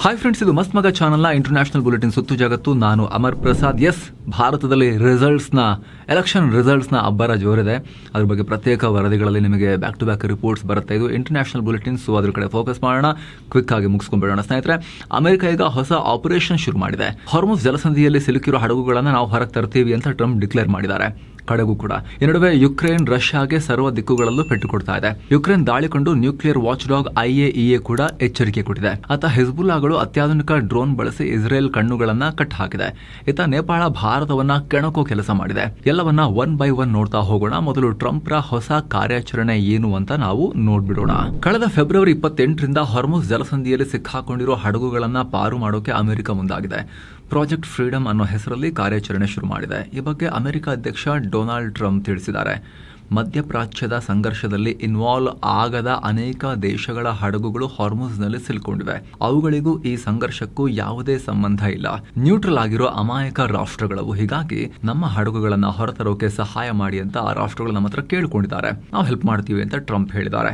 Hi friends, ಇದು ಮಸ್ತ್ ಮಗ ಚಾನಲ್ನ ಇಂಟರ್ನ್ಯಾಷನಲ್ ಬುಲೆಟಿನ್ ಸುತ್ತು ಜಗತ್ತು. ನಾನು ಅಮರ್ ಪ್ರಸಾದ್. ಭಾರತದಲ್ಲಿ ಎಲೆಕ್ಷನ್ ರಿಸಲ್ಟ್ಸ್ನ ಅಬ್ಬರ ಜೋರಿದೆ. ಅದ್ರ ಬಗ್ಗೆ ಪ್ರತ್ಯೇಕ ವರದಿಗಳಲ್ಲಿ ನಿಮಗೆ ಬ್ಯಾಕ್ ಟು ಬ್ಯಾಕ್ ರಿಪೋರ್ಟ್ಸ್ ಬರುತ್ತೆ. ಇದು ಇಂಟರ್ನ್ಯಾಷನಲ್ ಬುಲೆಟಿನ್, ಸೊ ಅದ್ರ ಕಡೆ ಫೋಕಸ್ ಮಾಡೋಣ. ಕ್ವಿಕ್ ಆಗಿ ಮುಗಿಸ್ಕೊಂಡ್ಬಿಡೋಣ ಸ್ನೇಹಿತರೆ. ಅಮೆರಿಕ ಈಗ ಹೊಸ ಆಪರೇಷನ್ ಶುರು ಮಾಡಿದೆ. ಹಾರ್ಮುಜ್ ಜಲಸಂಧಿಯಲ್ಲಿ ಸಿಲುಕಿರೋ ಹಡಗುಗಳನ್ನು ನಾವು ಹೊರಗೆ ತರ್ತೀವಿ ಅಂತ ಟ್ರಂಪ್ ಡಿಕ್ಲೇರ್ ಮಾಡಿದ್ದಾರೆ. ಕಡೆಗೂ ಕೂಡ ಈ ನಡುವೆ ಯುಕ್ರೇನ್ ರಷ್ಯಾಗೆ ಸರ್ವ ದಿಕ್ಕುಗಳಲ್ಲೂ ಪೆಟ್ಟು ಕೊಡ್ತಾ ಇದೆ. ಯುಕ್ರೇನ್ ದಾಳಿ ಕಂಡು ನ್ಯೂಕ್ಲಿಯರ್ ವಾಚ್ ಡಾಗ್ IAEA ಕೂಡ ಎಚ್ಚರಿಕೆ ಕೊಟ್ಟಿದೆ. ಹಿಜ್ಬುಲ್ಲಾಗಳು ಅತ್ಯಾಧುನಿಕ ಡ್ರೋನ್ ಬಳಸಿ ಇಸ್ರೇಲ್ ಕಣ್ಣುಗಳನ್ನ ಕಟ್ ಹಾಕಿದೆ. ನೇಪಾಳ ಭಾರತವನ್ನ ಕೆಣಕೋ ಕೆಲಸ ಮಾಡಿದೆ. ಎಲ್ಲವನ್ನ ಒನ್ ಬೈ ಒನ್ ನೋಡ್ತಾ ಹೋಗೋಣ. ಮೊದಲು ಟ್ರಂಪ್ ರ ಹೊಸ ಕಾರ್ಯಾಚರಣೆ ಏನು ಅಂತ ನಾವು ನೋಡ್ಬಿಡೋಣ. ಕಳೆದ ಫೆಬ್ರವರಿ 28ರಿಂದ ಹಾರ್ಮುಜ್ ಜಲಸಂಧಿಯಲ್ಲಿ ಸಿಕ್ಕಾಕೊಂಡಿರೋ ಹಡಗುಗಳನ್ನ ಪಾರು ಮಾಡೋಕೆ ಅಮೆರಿಕ ಮುಂದಾಗಿದೆ. ಪ್ರಾಜೆಕ್ಟ್ ಫ್ರೀಡಮ್ ಅನ್ನೋ ಹೆಸರಲ್ಲಿ ಕಾರ್ಯಾಚರಣೆ ಶುರು ಮಾಡಿದೆ. ಈ ಬಗ್ಗೆ ಅಮೆರಿಕ ಅಧ್ಯಕ್ಷ ಡೊನಾಲ್ಡ್ ಟ್ರಂಪ್ ತಿಳಿಸಿದ್ದಾರೆ. ಮಧ್ಯಪ್ರಾಚ್ಯದ ಸಂಘರ್ಷದಲ್ಲಿ ಇನ್ವಾಲ್ವ್ ಆಗದ ಅನೇಕ ದೇಶಗಳ ಹಡಗುಗಳು ಹಾರ್ಮುಜ್ನಲ್ಲಿ ಸಿಲುಕೊಂಡಿವೆ. ಅವುಗಳಿಗೂ ಈ ಸಂಘರ್ಷಕ್ಕೂ ಯಾವುದೇ ಸಂಬಂಧ ಇಲ್ಲ. ನ್ಯೂಟ್ರಲ್ ಆಗಿರೋ ಅಮಾಯಕ ರಾಷ್ಟ್ರಗಳವು. ಹೀಗಾಗಿ ನಮ್ಮ ಹಡಗುಗಳನ್ನ ಹೊರತರೋಕೆ ಸಹಾಯ ಮಾಡಿ ಅಂತ ಆ ರಾಷ್ಟ್ರಗಳು ನಮ್ಮ ಹತ್ರ ಕೇಳಿಕೊಂಡಿದ್ದಾರೆ. ನಾವು ಹೆಲ್ಪ್ ಮಾಡ್ತೀವಿ ಅಂತ ಟ್ರಂಪ್ ಹೇಳಿದ್ದಾರೆ.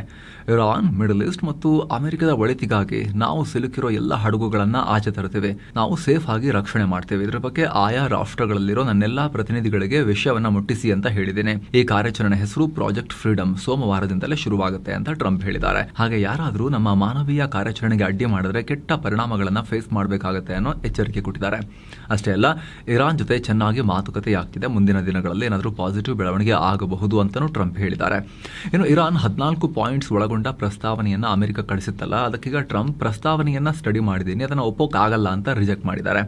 ಇರಾನ್, ಮಿಡಲ್ ಈಸ್ಟ್ ಮತ್ತು ಅಮೆರಿಕದ ಒಳಿತಿಗಾಗಿ ನಾವು ಸಿಲುಕಿರೋ ಎಲ್ಲ ಹಡಗುಗಳನ್ನ ಆಚೆ ತರುತ್ತೇವೆ. ನಾವು ಸೇಫ್ ಆಗಿ ರಕ್ಷಣೆ ಮಾಡ್ತೇವೆ. ಇದರ ಬಗ್ಗೆ ಆಯಾ ರಾಷ್ಟ್ರಗಳಲ್ಲಿರೋ ನನ್ನೆಲ್ಲಾ ಪ್ರತಿನಿಧಿಗಳಿಗೆ ವಿಷಯವನ್ನ ಮುಟ್ಟಿಸಿ ಅಂತ ಹೇಳಿದ್ದೇನೆ. ಈ ಕಾರ್ಯಾಚರಣೆ ಹೆಸರು ಪ್ರಾಜೆಕ್ಟ್ ಫ್ರೀಡಮ್. ಸೋಮವಾರದಿಂದಲೇ ಶುರುವಾಗುತ್ತೆ ಅಂತ ಟ್ರಂಪ್ ಹೇಳಿದ್ದಾರೆ. ಹಾಗೆ ಯಾರಾದರೂ ನಮ್ಮ ಮಾನವೀಯ ಕಾರ್ಯಾಚರಣೆಗೆ ಅಡ್ಡಿ ಮಾಡಿದ್ರೆ ಕೆಟ್ಟ ಪರಿಣಾಮಗಳನ್ನ ಫೇಸ್ ಮಾಡಬೇಕಾಗುತ್ತೆ ಅನ್ನೋ ಎಚ್ಚರಿಕೆ ಕೊಟ್ಟಿದ್ದಾರೆ. ಅಷ್ಟೇ ಅಲ್ಲ, ಇರಾನ್ ಜೊತೆ ಚೆನ್ನಾಗಿ ಮಾತುಕತೆ ಆಗ್ತಿದೆ. ಮುಂದಿನ ದಿನಗಳಲ್ಲಿ ಏನಾದರೂ ಪಾಸಿಟಿವ್ ಬೆಳವಣಿಗೆ ಆಗಬಹುದು ಅಂತಾನೂ ಟ್ರಂಪ್ ಹೇಳಿದ್ದಾರೆ. ಇನ್ನು ಇರಾನ್ 14 ಪಾಯಿಂಟ್ಸ್ ಒಳಗೊಂಡ ಪ್ರಸ್ತಾವನೆಯನ್ನ ಅಮೆರಿಕ ಕಳಿಸಿತ್ತಲ್ಲ, ಅದಕ್ಕೀಗ ಟ್ರಂಪ್ ಪ್ರಸ್ತಾವನೆಯನ್ನ ಸ್ಟಡಿ ಮಾಡಿದ್ದೀನಿ, ಅದನ್ನ ಒಪ್ಪೋಕ್ಕಾಗಲ್ಲ ಅಂತ ರಿಜೆಕ್ಟ್ ಮಾಡಿದ್ದಾರೆ.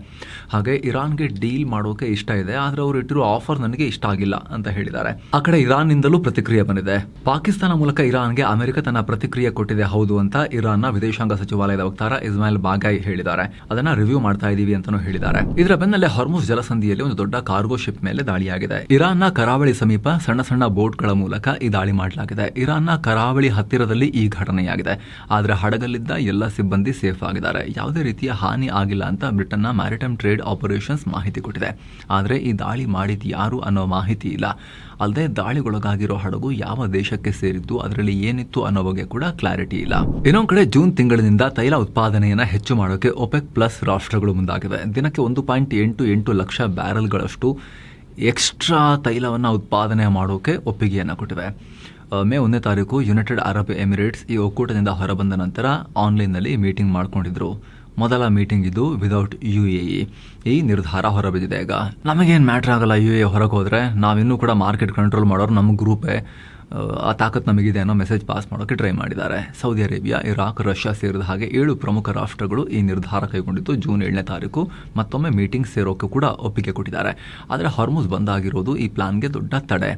ಹಾಗೆ ಇರಾನ್ಗೆ ಡೀಲ್ ಮಾಡೋಕೆ ಇಷ್ಟ ಇದೆ, ಆದ್ರೆ ಅವರು ಇಟ್ಟಿರೋ ಆಫರ್ ನನಗೆ ಇಷ್ಟ ಆಗಿಲ್ಲ ಅಂತ ಹೇಳಿದ್ದಾರೆ. ಆ ಕಡೆ ಇರಾನ್ ನಿಂದಲೂ ಪ್ರತಿಕ್ರಿಯೆ ಬಂದಿದೆ. ಪಾಕಿಸ್ತಾನ ಮೂಲಕ ಇರಾನ್ಗೆ ಅಮೆರಿಕ ತನ್ನ ಪ್ರತಿಕ್ರಿಯೆ ಕೊಟ್ಟಿದೆ. ಹೌದು ಅಂತ ಇರಾನ್ನ ವಿದೇಶಾಂಗ ಸಚಿವಾಲಯದ ವಕ್ತಾರ ಇಸ್ಮಾಯಿಲ್ ಬಾಗಾಯಿ ಹೇಳಿದ್ದಾರೆ. ಅದನ್ನ ರಿವ್ಯೂ ಮಾಡ್ತಾ ಇದೀವಿ ಅಂತಾನೂ ಹೇಳಿದ್ದಾರೆ. ಇದರ ಬೆನ್ನಲ್ಲೇ ಹಾರ್ಮುಜ್ ಜಲಸಂಧಿಯಲ್ಲಿ ಒಂದು ದೊಡ್ಡ ಕಾರ್ಗೋ ಶಿಪ್ ಮೇಲೆ ದಾಳಿಯಾಗಿದೆ. ಇರಾನ್ನ ಕರಾವಳಿ ಸಮೀಪ ಸಣ್ಣ ಸಣ್ಣ ಬೋಟ್ಗಳ ಮೂಲಕ ಈ ದಾಳಿ ಮಾಡಲಾಗಿದೆ. ಇರಾನ್ನ ಕರಾವಳಿ ಹತ್ತಿರದಲ್ಲಿ ಈ ಘಟನೆಯಾಗಿದೆ. ಆದ್ರೆ ಹಡಗಲ್ಲಿದ್ದ ಎಲ್ಲ ಸಿಬ್ಬಂದಿ ಸೇಫ್ ಆಗಿದ್ದಾರೆ. ಯಾವುದೇ ರೀತಿಯ ಹಾನಿ ಆಗಿಲ್ಲ ಅಂತ ಬ್ರಿಟನ್ನ ಮ್ಯಾರಿಟೈಮ್ ಟ್ರೇಡ್ ಆಪರೇಷನ್ಸ್ ಮಾಹಿತಿ ಕೊಟ್ಟಿದೆ. ಆದ್ರೆ ಈ ದಾಳಿ ಮಾಡಿದ ಯಾರು ಅನ್ನೋ ಮಾಹಿತಿ ಇಲ್ಲ. ಅಲ್ಲದೆ ದಾಳಿಗೊಳಗಾಗಿರೋ ಹಡಗು ಯಾವ ದೇಶಕ್ಕೆ ಸೇರಿದ್ದು, ಅದರಲ್ಲಿ ಏನಿತ್ತು ಅನ್ನೋ ಬಗ್ಗೆ ಕೂಡ ಕ್ಲಾರಿಟಿ ಇಲ್ಲ. ಇನ್ನೊಂದು ಕಡೆ ಜೂನ್ ತಿಂಗಳಿನಿಂದ ತೈಲ ಉತ್ಪಾದನೆಯನ್ನ ಹೆಚ್ಚು ಮಾಡೋಕೆ ಒಪೆಕ್ ಪ್ಲಸ್ ರಾಷ್ಟ್ರಗಳು ಮುಂದಾಗಿವೆ. ದಿನಕ್ಕೆ 1.88 ಲಕ್ಷ ಬ್ಯಾರೆಲ್ಗಳಷ್ಟು ಎಕ್ಸ್ಟ್ರಾ ತೈಲವನ್ನು ಉತ್ಪಾದನೆ ಮಾಡೋಕೆ ಒಪ್ಪಿಗೆಯನ್ನು ಕೊಟ್ಟಿವೆ. ಮೇ 1ನೇ ತಾರೀಕು ಯುನೈಟೆಡ್ ಅರಬ್ ಎಮಿರೇಟ್ಸ್ ಈ ಒಕ್ಕೂಟದಿಂದ ಹೊರಬಂದ ನಂತರ ಆನ್ಲೈನ್ನಲ್ಲಿ ಮೀಟಿಂಗ್ ಮಾಡ್ಕೊಂಡಿದ್ರು. ಮೊದಲ ಮೀಟಿಂಗ್ ಇದು ವಿದೌಟ್ UAE. ಈ ನಿರ್ಧಾರ ಹೊರಬಿದ್ದಿದೆ. ಈಗ ನಮಗೇನು ಮ್ಯಾಟ್ರ್ ಆಗಲ್ಲ UAE ಹೊರಗೆ ಹೋದ್ರೆ, ನಾವಿನ್ನೂ ಕೂಡ ಮಾರ್ಕೆಟ್ ಕಂಟ್ರೋಲ್ ಮಾಡೋರು ನಮ್ಮ ಗ್ರೂಪೇ, ಆ ತಾಕತ್ ನಮಗಿದೆ ಅನ್ನೋ ಮೆಸೇಜ್ ಪಾಸ್ ಮಾಡೋಕೆ ಟ್ರೈ ಮಾಡಿದ್ದಾರೆ. ಸೌದಿ ಅರೇಬಿಯಾ, ಇರಾಕ್, ರಷ್ಯಾ ಸೇರಿದ ಹಾಗೆ 7 ಪ್ರಮುಖ ರಾಷ್ಟ್ರಗಳು ಈ ನಿರ್ಧಾರ ಕೈಗೊಂಡಿದ್ದು. ಜೂನ್ 7ನೇ ತಾರೀಕು ಮತ್ತೊಮ್ಮೆ ಮೀಟಿಂಗ್ ಸೇರೋಕೆ ಕೂಡ ಒಪ್ಪಿಗೆ ಕೊಟ್ಟಿದ್ದಾರೆ. ಆದರೆ ಹಾರ್ಮುಜ್ ಬಂದಾಗಿರೋದು ಈ ಪ್ಲಾನ್ಗೆ ದೊಡ್ಡ ತಡೆ.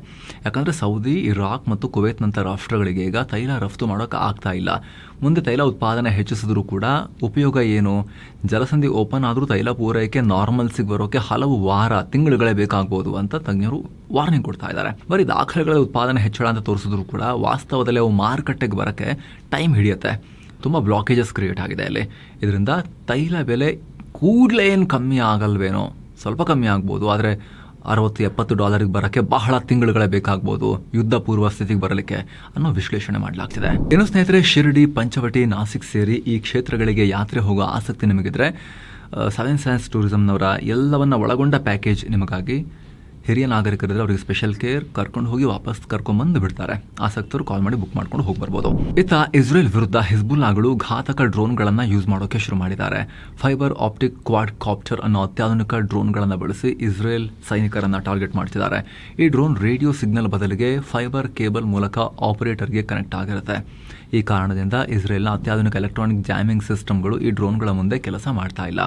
ಯಾಕಂದರೆ ಸೌದಿ, ಇರಾಕ್ ಮತ್ತು ಕುವೈತ್ನಂಥ ರಾಷ್ಟ್ರಗಳಿಗೆ ಈಗ ತೈಲ ರಫ್ತು ಮಾಡೋಕೆ ಆಗ್ತಾ ಇಲ್ಲ. ಮುಂದೆ ತೈಲ ಉತ್ಪಾದನೆ ಹೆಚ್ಚಿಸಿದ್ರೂ ಕೂಡ ಉಪಯೋಗ ಏನು? ಜಲಸಂಧಿ ಓಪನ್ ಆದರೂ ತೈಲ ಪೂರೈಕೆ ನಾರ್ಮಲ್ಸಿಗೆ ಬರೋಕೆ ಹಲವು ವಾರ, ತಿಂಗಳುಗಳೇ ಬೇಕಾಗಬಹುದು ಅಂತ ತಜ್ಞರು ವಾರ್ನಿಂಗ್ ಕೊಡ್ತಾ ಇದ್ದಾರೆ. ಬರೀ ದಾಖಲೆಗಳ ಉತ್ಪಾದನೆ ಹೆಚ್ಚಳ ಅಂತ ತೋರಿಸಿದ್ರು ಕೂಡ ವಾಸ್ತವದಲ್ಲಿ ಅವು ಮಾರುಕಟ್ಟೆಗೆ ಬರೋಕ್ಕೆ ಟೈಮ್ ಹಿಡಿಯುತ್ತೆ. ತುಂಬ ಬ್ಲಾಕೇಜಸ್ ಕ್ರಿಯೇಟ್ ಆಗಿದೆ ಅಲ್ಲಿ. ಇದರಿಂದ ತೈಲ ಬೆಲೆ ಕೂಡಲೇ ಏನು ಕಮ್ಮಿ ಆಗಲ್ವೇನೋ, ಸ್ವಲ್ಪ ಕಮ್ಮಿ ಆಗ್ಬೋದು, ಆದರೆ $60-70 ಬರೋಕ್ಕೆ ಬಹಳ ತಿಂಗಳುಗಳೇ ಬೇಕಾಗ್ಬೋದು ಯುದ್ಧ ಪೂರ್ವ ಸ್ಥಿತಿಗೆ ಬರಲಿಕ್ಕೆ ಅನ್ನೋ ವಿಶ್ಲೇಷಣೆ ಮಾಡಲಾಗ್ತಿದೆ. ಇನ್ನು ಸ್ನೇಹಿತರೆ, ಶಿರ್ಡಿ, ಪಂಚವಟಿ, ನಾಸಿಕ್ ಸೇರಿ ಈ ಕ್ಷೇತ್ರಗಳಿಗೆ ಯಾತ್ರೆ ಹೋಗೋ ಆಸಕ್ತಿ ನಿಮಗಿದ್ರೆ 7 ಸೆನ್ಸ್ ಟೂರಿಸಂನವರ ಎಲ್ಲವನ್ನ ಒಳಗೊಂಡ ಪ್ಯಾಕೇಜ್ ನಿಮಗಾಗಿ. ಹಿರಿಯ ನಾಗರಿಕರಿದ್ರೆ ಅವರಿಗೆ ಸ್ಪೆಷಲ್ ಕೇರ್, ಕರ್ಕೊಂಡು ಹೋಗಿ ವಾಪಸ್ ಕರ್ಕೊಂಡ್ಬಂದು ಬಿಡ್ತಾರೆ. ಆಸಕ್ತರು ಕಾಲ್ ಮಾಡಿ ಬುಕ್ ಮಾಡ್ಕೊಂಡು ಹೋಗಿ ಬರ್ಬೋದು. ಇಸ್ರೇಲ್ ವಿರುದ್ಧ ಹಿಜ್ಬುಲ್ಲಾಗಳು ಘಾತಕ ಡ್ರೋನ್ಗಳನ್ನು ಯೂಸ್ ಮಾಡೋಕೆ ಶುರು ಮಾಡಿದ್ದಾರೆ. ಫೈಬರ್ ಆಪ್ಟಿಕ್ ಕ್ವಾಡ್ ಕಾಪ್ಟರ್ ಅನ್ನೋ ಅತ್ಯಾಧುನಿಕ ಡ್ರೋನ್ಗಳನ್ನು ಬಳಸಿ ಇಸ್ರೇಲ್ ಸೈನಿಕರನ್ನ ಟಾರ್ಗೆಟ್ ಮಾಡ್ತಿದ್ದಾರೆ. ಈ ಡ್ರೋನ್ ರೇಡಿಯೋ ಸಿಗ್ನಲ್ ಬದಲಿಗೆ ಫೈಬರ್ ಕೇಬಲ್ ಮೂಲಕ ಆಪರೇಟರ್ಗೆ ಕನೆಕ್ಟ್ ಆಗಿರುತ್ತೆ. ಈ ಕಾರಣದಿಂದ ಇಸ್ರೇಲ್ನ ಅತ್ಯಾಧುನಿಕ ಎಲೆಕ್ಟ್ರಾನಿಕ್ ಜಾಮಿಂಗ್ ಸಿಸ್ಟಮ್ಗಳು ಈ ಡ್ರೋನ್ಗಳ ಮುಂದೆ ಕೆಲಸ ಮಾಡ್ತಾ ಇಲ್ಲ.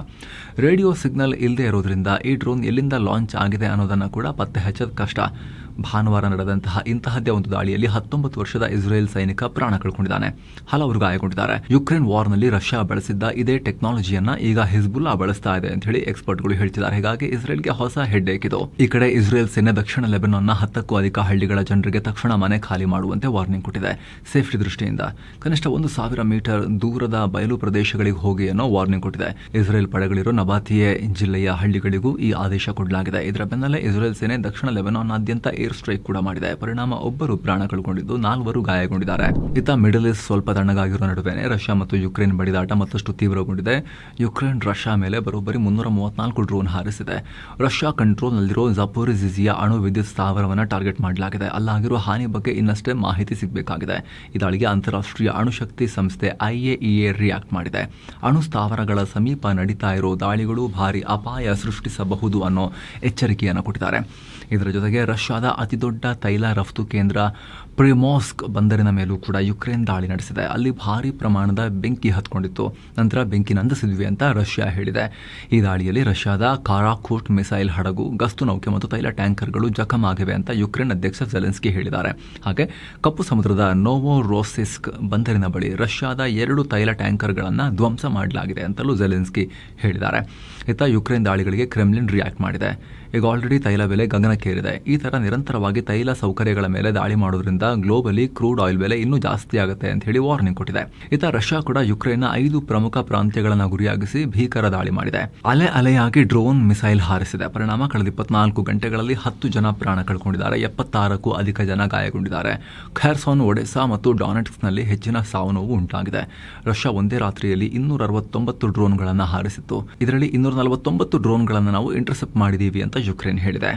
ರೇಡಿಯೋ ಸಿಗ್ನಲ್ ಇಲ್ಲದೆ ಇರೋದ್ರಿಂದ ಈ ಡ್ರೋನ್ ಎಲ್ಲಿಂದ ಲಾಂಚ್ ಆಗಿದೆ ಅನ್ನೋದನ್ನು ಕೂಡ ಪತ್ತೆ ಹಚ್ಚೋದು ಕಷ್ಟ. ಭಾನುವಾರ ನಡೆದಂತಹ ಇಂತಹದ್ದೇ ಒಂದು ದಾಳಿಯಲ್ಲಿ 19 ವರ್ಷದ ಇಸ್ರೇಲ್ ಸೈನಿಕ ಪ್ರಾಣ ಕಳ್ಕೊಂಡಿದ್ದಾನೆ. ಹಲವರು ಗಾಯಗೊಂಡಿದ್ದಾರೆ. ಯುಕ್ರೇನ್ ವಾರ್ನಲ್ಲಿ ರಷ್ಯಾ ಬಳಸಿದ್ದ ಇದೇ ಟೆಕ್ನಾಲಜಿಯನ್ನ ಈಗ ಹಿಜ್ಬುಲ್ಲಾ ಬಳಸ್ತಾ ಇದೆ ಅಂತ ಹೇಳಿ ಎಕ್ಸ್ಪರ್ಟ್ಗಳು ಹೇಳ್ತಿದ್ದಾರೆ. ಹೀಗಾಗಿ ಇಸ್ರೇಲ್ಗೆ ಹೊಸ ಹೆಡ್ಡೇಕ್ ಇದು. ಈ ಕಡೆ ಇಸ್ರೇಲ್ ಸೇನೆ ದಕ್ಷಿಣ ಲೆಬನಾನ್ನ 10ಕ್ಕೂ ಅಧಿಕ ಹಳ್ಳಿಗಳ ಜನರಿಗೆ ತಕ್ಷಣ ಮನೆ ಖಾಲಿ ಮಾಡುವಂತೆ ವಾರ್ನಿಂಗ್ ಕೊಟ್ಟಿದೆ. ಸೇಫ್ಟಿ ದೃಷ್ಟಿಯಿಂದ ಕನಿಷ್ಠ 1000 ಮೀಟರ್ ದೂರದ ಬಯಲು ಪ್ರದೇಶಗಳಿಗೆ ಹೋಗಿ ಅನ್ನೋ ವಾರ್ನಿಂಗ್ ಕೊಟ್ಟಿದೆ. ಇಸ್ರೇಲ್ ಪಡೆಗಳಿರೋ ನಬಾತಿಯೆ ಜಿಲ್ಲೆಯ ಹಳ್ಳಿಗಳಿಗೂ ಈ ಆದೇಶ ಕೊಡಲಾಗಿದೆ. ಇದರ ಬೆನ್ನಲ್ಲೇ ಇಸ್ರೇಲ್ ಸೇನೆ ದಕ್ಷಿಣ ಲೆಬನಾನ್ನಾದ್ಯಂತ ಏರ್ ಸ್ಟ್ರೈಕ್ ಕೂಡ ಮಾಡಿದೆ. ಪರಿಣಾಮ ಒಬ್ಬರು ಪ್ರಾಣ ಕಳ್ಕೊಂಡಿದ್ದು 4 ಗಾಯಗೊಂಡಿದ್ದಾರೆ. ಇತ್ತ ಮಿಡಲ್ ಈಸ್ಟ್ ಸ್ವಲ್ಪ ತಣ್ಣಗಾಗಿರೋ ನಡುವೆನೇ ರಷ್ಯಾ ಮತ್ತು ಯುಕ್ರೇನ್ ಬಡಿದಾಟ ಮತ್ತಷ್ಟು ತೀವ್ರಗೊಂಡಿದೆ. ಯುಕ್ರೇನ್ ರಷ್ಯಾ ಮೇಲೆ ಬರೋಬ್ಬರಿ 334 ಡ್ರೋನ್ ಹಾರಿಸಿದೆ. ರಷ್ಯಾ ಕಂಟ್ರೋಲ್ನಲ್ಲಿರೋ ಝಪೋರಿಜಿಯಾ ಅಣು ವಿದ್ಯುತ್ ಸ್ಥಾವರವನ್ನು ಟಾರ್ಗೆಟ್ ಮಾಡಲಾಗಿದೆ. ಅಲ್ಲಾಗಿರೋ ಹಾನಿ ಬಗ್ಗೆ ಇನ್ನಷ್ಟೇ ಮಾಹಿತಿ ಸಿಗಬೇಕಾಗಿದೆ. ಈ ದಾಳಿಗೆ ಅಂತಾರಾಷ್ಟ್ರೀಯ ಅಣುಶಕ್ತಿ ಸಂಸ್ಥೆ IAEA ರಿಯಾಕ್ಟ್ ಮಾಡಿದೆ. ಅಣು ಸ್ಥಾವರಗಳ ಸಮೀಪ ನಡೀತಾ ಇರೋ ದಾಳಿಗಳು ಭಾರಿ ಅಪಾಯ ಸೃಷ್ಟಿಸಬಹುದು ಅನ್ನೋ ಎಚ್ಚರಿಕೆಯನ್ನು ಕೊಟ್ಟಿದ್ದಾರೆ. ಇದರ ಜೊತೆಗೆ ರಷ್ಯಾದ ಅತಿದೊಡ್ಡ ತೈಲ ರಫ್ತು ಕೇಂದ್ರ ಪ್ರಿಮೋರ್ಸ್ಕ್ ಬಂದರಿನ ಮೇಲೂ ಕೂಡ ಯುಕ್ರೇನ್ ದಾಳಿ ನಡೆಸಿದೆ. ಅಲ್ಲಿ ಭಾರಿ ಪ್ರಮಾಣದ ಬೆಂಕಿ ಹತ್ಕೊಂಡಿತ್ತು. ನಂತರ ಬೆಂಕಿ ನಂದಿಸಿದ್ವಿ ಅಂತ ರಷ್ಯಾ ಹೇಳಿದೆ. ಈ ದಾಳಿಯಲ್ಲಿ ರಷ್ಯಾದ ಕಾರಾಕೋಟ್ ಮಿಸೈಲ್ ಹಡಗು, ಗಸ್ತು ನೌಕೆ ಮತ್ತು ತೈಲ ಟ್ಯಾಂಕರ್ಗಳು ಜಖಂ ಆಗಿವೆ ಅಂತ ಯುಕ್ರೇನ್ ಅಧ್ಯಕ್ಷ ಜೆಲೆನ್ಸ್ಕಿ ಹೇಳಿದ್ದಾರೆ. ಹಾಗೆ ಕಪ್ಪು ಸಮುದ್ರದ ನೋವೊರೋಸಿಸ್ಕ್ ಬಂದರಿನ ಬಳಿ ರಷ್ಯಾದ 2 ತೈಲ ಟ್ಯಾಂಕರ್ಗಳನ್ನು ಧ್ವಂಸ ಮಾಡಲಾಗಿದೆ ಅಂತಲೂ ಜೆಲೆನ್ಸ್ಕಿ ಹೇಳಿದ್ದಾರೆ. ಇತ್ತ ಯುಕ್ರೇನ್ ದಾಳಿಗಳಿಗೆ ಕ್ರೆಮ್ಲಿನ್ ರಿಯಾಕ್ಟ್ ಮಾಡಿದೆ. ಈಗ ಆಲ್ರೆಡಿ ತೈಲ ಬೆಲೆ ಗಗನಕ್ಕೇರಿದೆ. ಈ ಥರ ನಿರಂತರವಾಗಿ ತೈಲ ಸೌಕರ್ಯಗಳ ಮೇಲೆ ದಾಳಿ ಮಾಡೋದ್ರಿಂದ ಗ್ಲೋಬಲಿ ಕ್ರೂಡ್ ಆಯಿಲ್ ಬೆಲೆ ಇನ್ನೂ ಜಾಸ್ತಿ ಆಗುತ್ತೆ ಅಂತ ಹೇಳಿ ವಾರ್ನಿಂಗ್ ಕೊಟ್ಟಿದೆ. ಇತ್ತ ರಷ್ಯಾ ಕೂಡ ಯುಕ್ರೇನ್ನ 5 ಪ್ರಮುಖ ಪ್ರಾಂತ್ಯಗಳನ್ನು ಗುರಿಯಾಗಿಸಿ ಭೀಕರ ದಾಳಿ ಮಾಡಿದೆ. ಅಲೆಯಾಗಿ ಡ್ರೋನ್ ಮಿಸೈಲ್ ಹಾರಿಸಿದೆ. ಪರಿಣಾಮ ಕಳೆದ 24 ಗಂಟೆಗಳಲ್ಲಿ 10 ಜನ ಪ್ರಾಣ ಕಳ್ಕೊಂಡಿದ್ದಾರೆ. 76ಕ್ಕೂ ಅಧಿಕ ಜನ ಗಾಯಗೊಂಡಿದ್ದಾರೆ. ಖೆರ್ಸೋನ್, ಒಡೆಸಾ ಮತ್ತು ಡಾನೆಟ್ಸ್ಕ್ನಲ್ಲಿ ಹೆಚ್ಚಿನ ಸಾವು ನೋವು ಉಂಟಾಗಿದೆ. ರಷ್ಯಾ ಒಂದೇ ರಾತ್ರಿಯಲ್ಲಿ 269 ಡ್ರೋನ್ಗಳನ್ನು ಹಾರಿಸಿತ್ತು. ಇದರಲ್ಲಿ 249 ಡ್ರೋನ್ಗಳನ್ನು ನಾವು ಇಂಟರ್ಸೆಪ್ಟ್ ಮಾಡಿದೀವಿ ಅಂತ ಯುಕ್ರೇನ್ ಹೇಳಿದೆ.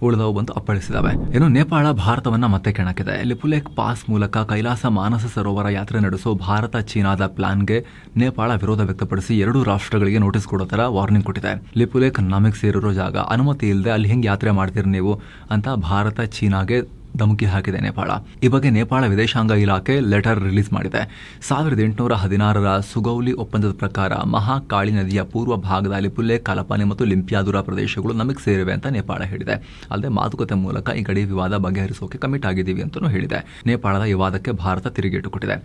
ಉಳಿದವು ಬಂದು ಅಪ್ಪಳಿಸಿದವೆ. ಇನ್ನು ನೇಪಾಳ ಭಾರತವನ್ನ ಮತ್ತೆ ಕೆಣಕಿದೆ. ಲಿಪುಲೇಖ್ ಪಾಸ್ ಮೂಲಕ ಕೈಲಾಸ ಮಾನಸ ಸರೋವರ ಯಾತ್ರೆ ನಡೆಸೋ ಭಾರತ ಚೀನಾದ ಪ್ಲಾನ್ಗೆ ನೇಪಾಳ ವಿರೋಧ ವ್ಯಕ್ತಪಡಿಸಿ 2 ರಾಷ್ಟ್ರಗಳಿಗೆ ನೋಟಿಸ್ ಕೊಡೋ ತರ ವಾರ್ನಿಂಗ್ ಕೊಟ್ಟಿದೆ. ಲಿಪುಲೇಖ್ ನಮಗೆ ಸೇರಿರೋ ಜಾಗ, ಅನುಮತಿ ಇಲ್ಲದೆ ಅಲ್ಲಿ ಹೆಂಗೆ ಯಾತ್ರೆ ಮಾಡ್ತೀರಿ ನೀವು ಅಂತ ಭಾರತ ಚೀನಾಗೆ ಧಮಕಿ ಹಾಕಿದೆ ನೇಪಾಳ. ಈ ಬಗ್ಗೆ ನೇಪಾಳ ವಿದೇಶಾಂಗ ಇಲಾಖೆ ಲೆಟರ್ ರಿಲೀಸ್ ಮಾಡಿದೆ. 1816ರ ಸುಗೌಲಿ ಒಪ್ಪಂದದ ಪ್ರಕಾರ ಮಹಾಕಾಳಿ ನದಿಯ ಪೂರ್ವ ಭಾಗದ ಲಿಪುಲೇಖ್, ಕಲಪಾನಿ ಮತ್ತು ಲಿಂಪ್ಯಾದುರಾ ಪ್ರದೇಶಗಳು ನಮಗೆ ಸೇರಿವೆ ಅಂತ ನೇಪಾಳ ಹೇಳಿದೆ. ಅಲ್ಲದೆ ಮಾತುಕತೆ ಮೂಲಕ ಈ ಗಡಿ ವಿವಾದ ಬಗೆಹರಿಸೋಕೆ ಕಮಿಟ್ ಆಗಿದ್ದೀವಿ ಅಂತಲೂ ಹೇಳಿದೆ. ನೇಪಾಳದ ಈ ವಾದಕ್ಕೆ ಭಾರತ ತಿರುಗೇಟು ಕೊಟ್ಟಿದೆ.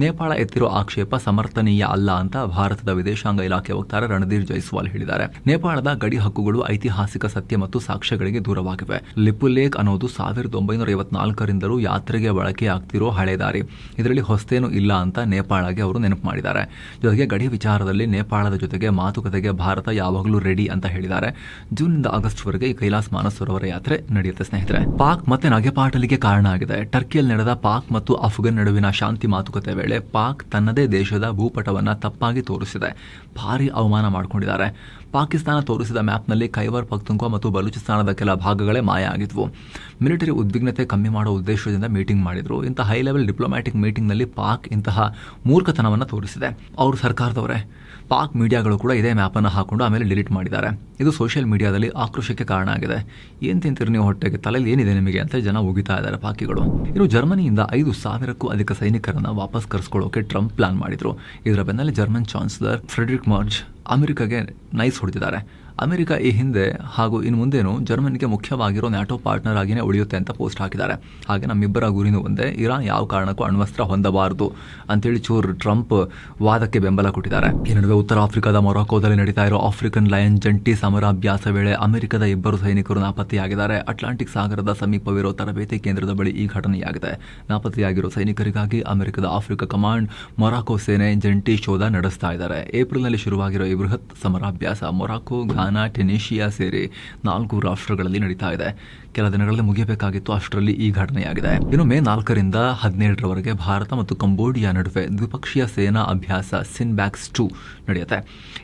ನೇಪಾಳ ಎತ್ತಿರೋ ಆಕ್ಷೇಪ ಸಮರ್ಥನೀಯ ಅಲ್ಲ ಅಂತ ಭಾರತದ ವಿದೇಶಾಂಗ ಇಲಾಖೆ ವಕ್ತಾರ ರಣಧೀರ್ ಜೈಸ್ವಾಲ್ ಹೇಳಿದ್ದಾರೆ. ನೇಪಾಳದ ಗಡಿ ಹಕ್ಕುಗಳು ಐತಿಹಾಸಿಕ ಸತ್ಯ ಮತ್ತು ಸಾಕ್ಷ್ಯಗಳಿಗೆ ದೂರವಾಗಿವೆ. ಲಿಪುಲೇಖ್ ಅನ್ನೋದು 1954ರಿಂದಲೂ ಯಾತ್ರೆಗೆ ಬಳಕೆ ಆಗ್ತಿರೋ ಹಳೆ ದಾರಿ. ಇದರಲ್ಲಿ ಹೊಸತೇನೂ ಇಲ್ಲ ಅಂತ ನೇಪಾಳಗೆ ಅವರು ನೆನಪು ಮಾಡಿದ್ದಾರೆ. ಜೊತೆಗೆ ಗಡಿ ವಿಚಾರದಲ್ಲಿ ನೇಪಾಳದ ಜೊತೆಗೆ ಮಾತುಕತೆಗೆ ಭಾರತ ಯಾವಾಗಲೂ ರೆಡಿ ಅಂತ ಹೇಳಿದ್ದಾರೆ. ಜೂನ್ನಿಂದ ಆಗಸ್ಟ್ವರೆಗೆ ಈ ಕೈಲಾಸ್ ಮಾನಸ ಸರೋವರ ಯಾತ್ರೆ ನಡೆಯುತ್ತೆ. ಸ್ನೇಹಿತರೆ, ಪಾಕ್ ಮತ್ತೆ ನಗೆಪಾಟಲಿಗೆ ಕಾರಣ ಆಗಿದೆ. ಟರ್ಕಿಯಲ್ಲಿ ನಡೆದ ಪಾಕ್ ಮತ್ತು ಅಫ್ಘಾನ್ ನಡುವಿನ ಶಾಂತಿ ಮಾತುಕತೆ ವೇಳೆ ಪಾಕ್ ತನ್ನದೇ ದೇಶದ ಭೂಪಟವನ್ನು ತಪ್ಪಾಗಿ ತೋರಿಸಿದೆ. ಭಾರಿ ಅವಮಾನ ಮಾಡಿಕೊಂಡಿದ್ದಾರೆ. ಪಾಕಿಸ್ತಾನ ತೋರಿಸಿದ ಮ್ಯಾಪ್ನಲ್ಲಿ ಖೈಬರ್ ಪಖ್ತೂನ್ಖ್ವಾ ಮತ್ತು ಬಲೂಚಿಸ್ತಾನದ ಕೆಲ ಭಾಗಗಳೇ ಮಾಯ ಆಗಿದ್ವು. ಮಿಲಿಟರಿ ಉದ್ವಿಗ್ನತೆ ಕಮ್ಮಿ ಮಾಡೋ ಉದ್ದೇಶದಿಂದ ಮೀಟಿಂಗ್ ಮಾಡಿದ್ರು. ಇಂಥ ಹೈ ಲೆವೆಲ್ ಡಿಪ್ಲೊಮ್ಯಾಟಿಕ್ ಮೀಟಿಂಗ್ನಲ್ಲಿ ಪಾಕ್ ಇಂತಹ ಮೂರ್ಖತನವನ್ನು ತೋರಿಸಿದೆ. ಅವರು ಸರ್ಕಾರದವರೇ. ಪಾಕ್ ಮೀಡಿಯಾಗಳು ಕೂಡ ಇದೇ ಮ್ಯಾಪನ್ನು ಹಾಕೊಂಡು ಆಮೇಲೆ ಡಿಲೀಟ್ ಮಾಡಿದ್ದಾರೆ. ಇದು ಸೋಷಿಯಲ್ ಮೀಡಿಯಾದಲ್ಲಿ ಆಕ್ರೋಶಕ್ಕೆ ಕಾರಣ ಆಗಿದೆ. ಏನ್ ತಿಂತೀರಿ ನೀವು ಹೊಟ್ಟೆಗೆ, ತಲೆಯಲ್ಲಿ ಏನಿದೆ ನಿಮಗೆ ಅಂತ ಜನ ಉಗಿತಾ ಇದ್ದಾರೆ ಪಾಕಿಗಳು. ಇನ್ನು ಜರ್ಮನಿಯಿಂದ 5,000ಕ್ಕೂ ಅಧಿಕ ಸೈನಿಕರನ್ನ ವಾಪಸ್ ಕರೆಸ್ಕೊಳ್ಳೋಕೆ ಟ್ರಂಪ್ ಪ್ಲಾನ್ ಮಾಡಿದ್ರು. ಇದರ ಬೆನ್ನಲ್ಲೇ ಜರ್ಮನ್ ಚಾನ್ಸಲರ್ ಫ್ರೆಡ್ರಿಕ್ ಮರ್ಜ್ ಅಮೆರಿಕಾಗೆ ನೈಸ್ ಹೊಡೆದಿದ್ದಾರೆ. ಅಮೆರಿಕ ಈ ಹಿಂದೆ ಹಾಗೂ ಇನ್ನು ಮುಂದೇನು ಜರ್ಮನಿಗೆ ಮುಖ್ಯವಾಗಿರೋ ನ್ಯಾಟೋ ಪಾರ್ಟ್ನರ್ ಆಗಿಯೇ ಉಳಿಯುತ್ತೆ ಅಂತ ಪೋಸ್ಟ್ ಹಾಕಿದ್ದಾರೆ. ಹಾಗೆ ನಮ್ಮಿಬ್ಬರ ಗುರಿನೂ ಒಂದೇ, ಇರಾನ್ ಯಾವ ಕಾರಣಕ್ಕೂ ಅಣ್ವಸ್ತ್ರ ಹೊಂದಬಾರದು ಅಂತೇಳಿ ಟ್ರಂಪ್ ವಾದಕ್ಕೆ ಬೆಂಬಲ ಕೊಟ್ಟಿದ್ದಾರೆ. ಈ ನಡುವೆ ಉತ್ತರ ಆಫ್ರಿಕಾದ ಮೊರಾಕೋದಲ್ಲಿ ನಡೀತಾ ಇರೋ ಆಫ್ರಿಕನ್ ಲಯನ್ ಜಂಟಿ ಸಮರಾಭ್ಯಾಸ ವೇಳೆ ಅಮೆರಿಕದ 2 ಸೈನಿಕರು ನಾಪತ್ತೆಯಾಗಿದ್ದಾರೆ. ಅಟ್ಲಾಂಟಿಕ್ ಸಾಗರದ ಸಮೀಪವಿರೋ ತರಬೇತಿ ಕೇಂದ್ರದ ಬಳಿ ಈ ಘಟನೆಯಾಗಿದೆ. ನಾಪತ್ತೆಯಾಗಿರೋ ಸೈನಿಕರಿಗಾಗಿ ಅಮೆರಿಕದ ಆಫ್ರಿಕಾ ಕಮಾಂಡ್, ಮೊರಾಕೋ ಸೇನೆ ಜಂಟಿ ಶೋಧ ನಡೆಸ್ತಾ ಇದ್ದಾರೆ. ಏಪ್ರಿಲ್ನಲ್ಲಿ ಶುರುವಾಗಿರೋ ಈ ಬೃಹತ್ ಸಮರಾಭ್ಯಾಸ ಮೊರಾಕೋ, ಘಾನಾ, ಟೆನಿಷಿಯಾ ಸೇರಿ 4 ರಾಷ್ಟ್ರಗಳಲ್ಲಿ ನಡೀತಾ ಇದೆ. ಕೆಲ ದಿನಗಳಲ್ಲಿ ಮುಗಿಯಬೇಕಾಗಿತ್ತು, ಅಷ್ಟರಲ್ಲಿ ಈ ಘಟನೆಯಾಗಿದೆ. ಇನ್ನು ಮೇ 4ರಿಂದ 17ರವರೆಗೆ ಭಾರತ ಮತ್ತು ಕಂಬೋಡಿಯಾ ನಡುವೆ ದ್ವಿಪಕ್ಷೀಯ ಸೇನಾ ಅಭ್ಯಾಸ ಸಿನ್ಬ್ಯಾಕ್ಸ್ 2 ನಡೆಯುತ್ತೆ.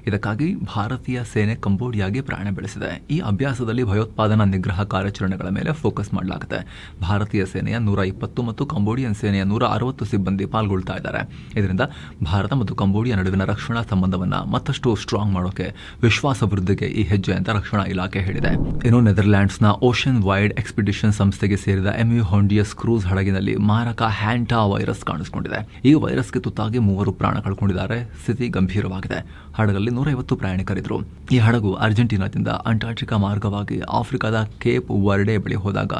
ಇದಕ್ಕಾಗಿ ಭಾರತೀಯ ಸೇನೆ ಕಂಬೋಡಿಯಾಗೆ ಪ್ರಯಾಣ ಬೆಳೆಸಿದೆ. ಈ ಅಭ್ಯಾಸದಲ್ಲಿ ಭಯೋತ್ಪಾದನಾ ನಿಗ್ರಹ ಕಾರ್ಯಾಚರಣೆಗಳ ಮೇಲೆ ಫೋಕಸ್ ಮಾಡಲಾಗುತ್ತೆ. ಭಾರತೀಯ ಸೇನೆಯ 120 ಮತ್ತು ಕಂಬೋಡಿಯನ್ ಸೇನೆಯ 160 ಸಿಬ್ಬಂದಿ ಪಾಲ್ಗೊಳ್ತಾ ಇದ್ದಾರೆ. ಇದರಿಂದ ಭಾರತ ಮತ್ತು ಕಂಬೋಡಿಯಾ ನಡುವಿನ ರಕ್ಷಣಾ ಸಂಬಂಧವನ್ನು ಮತ್ತಷ್ಟು ಸ್ಟ್ರಾಂಗ್ ಮಾಡೋಕೆ, ವಿಶ್ವಾಸ ವೃದ್ಧಿಗೆ ಈ ಹೆಜ್ಜೆ ಅಂತ ರಕ್ಷಣಾ ಇಲಾಖೆ ಹೇಳಿದೆ. ಇನ್ನು ನೆದರ್ಲ್ಯಾಂಡ್ಸ್ನ ಓಷನ್ ವೈಡ್ ಎಕ್ಸ್ಪಿಡಿಷನ್ ಸಂಸ್ಥೆಗೆ ಸೇರಿದ MV ಹೊಂಡಿಯಸ್ ಕ್ರೂಸ್ ಹಡಗಿನಲ್ಲಿ ಮಾರಕ ಹ್ಯಾಂಟಾ ವೈರಸ್ ಕಾಣಿಸಿಕೊಂಡಿದೆ. ಈ ವೈರಸ್ಗೆ ತುತ್ತಾಗಿ 3 ಪ್ರಾಣ ಕಳ್ಕೊಂಡಿದ್ದಾರೆ. ಸ್ಥಿತಿ ಗಂಭೀರವಾಗಿದೆ. ಹಡಗಲ್ಲಿ 150 ಪ್ರಯಾಣಿಕರಿದ್ರು. ಈ ಹಡಗು ಅರ್ಜೆಂಟೀನಾದಿಂದ ಅಂಟಾರ್ಟಿಕಾ ಮಾರ್ಗವಾಗಿ ಆಫ್ರಿಕಾದ ಕೇಪ್ ವರ್ಡೆ ಬಳಿ ಹೋದಾಗ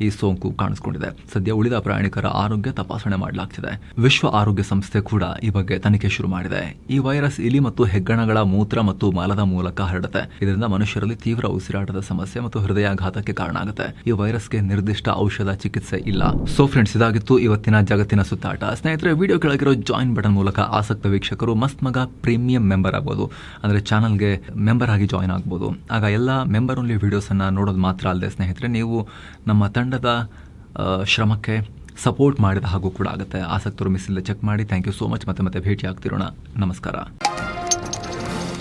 ಈ ಸೋಂಕು ಕಾಣಿಸಿಕೊಂಡಿದೆ. ಸದ್ಯ ಉಳಿದ ಪ್ರಯಾಣಿಕರ ಆರೋಗ್ಯ ತಪಾಸಣೆ ಮಾಡಲಾಗ್ತಿದೆ. ವಿಶ್ವ ಆರೋಗ್ಯ ಸಂಸ್ಥೆ ಕೂಡ ಈ ಬಗ್ಗೆ ತನಿಖೆ ಶುರು ಮಾಡಿದೆ. ಈ ವೈರಸ್ ಇಲಿ ಮತ್ತು ಹೆಗ್ಗಣಗಳ ಮೂತ್ರ ಮತ್ತು ಮಲದ ಮೂಲಕ ಹರಡುತ್ತೆ. ಇದರಿಂದ ಮನುಷ್ಯರಲ್ಲಿ ತೀವ್ರ ಉಸಿರಾಟದ ಸಮಸ್ಯೆ ಮತ್ತು ಹೃದಯಾಘಾತಕ್ಕೆ ಕಾರಣ ಆಗುತ್ತೆ. ಈ ವೈರಸ್ಗೆ ನಿರ್ದಿಷ್ಟ ಔಷಧ ಚಿಕಿತ್ಸೆ ಇಲ್ಲ. ಸೊ ಫ್ರೆಂಡ್ಸ್, ಇದಾಗಿತ್ತು ಇವತ್ತಿನ ಜಗತ್ತಿನ ಸುತ್ತಾಟ. ಸ್ನೇಹಿತರೆ, ವಿಡಿಯೋ ಕೆಳಗಿರೋ ಜಾಯಿನ್ ಬಟನ್ ಮೂಲಕ ಆಸಕ್ತ ವೀಕ್ಷಕರು ಮಸ್ತ್ ಮಗ ಪ್ರೀಮಿಯಂ ಮೆಂಬರ್ ಆಗ್ಬೋದು. ಅಂದರೆ ಚಾನಲ್ಗೆ ಮೆಂಬರ್ ಆಗಿ ಜಾಯಿನ್ ಆಗ್ಬೋದು. ಆಗ ಎಲ್ಲ ಮೆಂಬರ್ ಓನ್ಲಿ ವಿಡಿಯೋಸನ್ನು ನೋಡೋದು ಮಾತ್ರ ಅಲ್ಲದೆ ಸ್ನೇಹಿತರೆ, ನೀವು ನಮ್ಮ ತಂಡದ ಶ್ರಮಕ್ಕೆ ಸಪೋರ್ಟ್ ಮಾಡಿದ ಹಾಗೂ ಕೂಡ ಆಗುತ್ತೆ. ಆಸಕ್ತರು ಮಿಸ್ ಇಲ್ಲದೆ ಚೆಕ್ ಮಾಡಿ. Thank you so much. ಮತ್ತೆ ಭೇಟಿ ಆಗ್ತಿರೋಣ. ನಮಸ್ಕಾರ.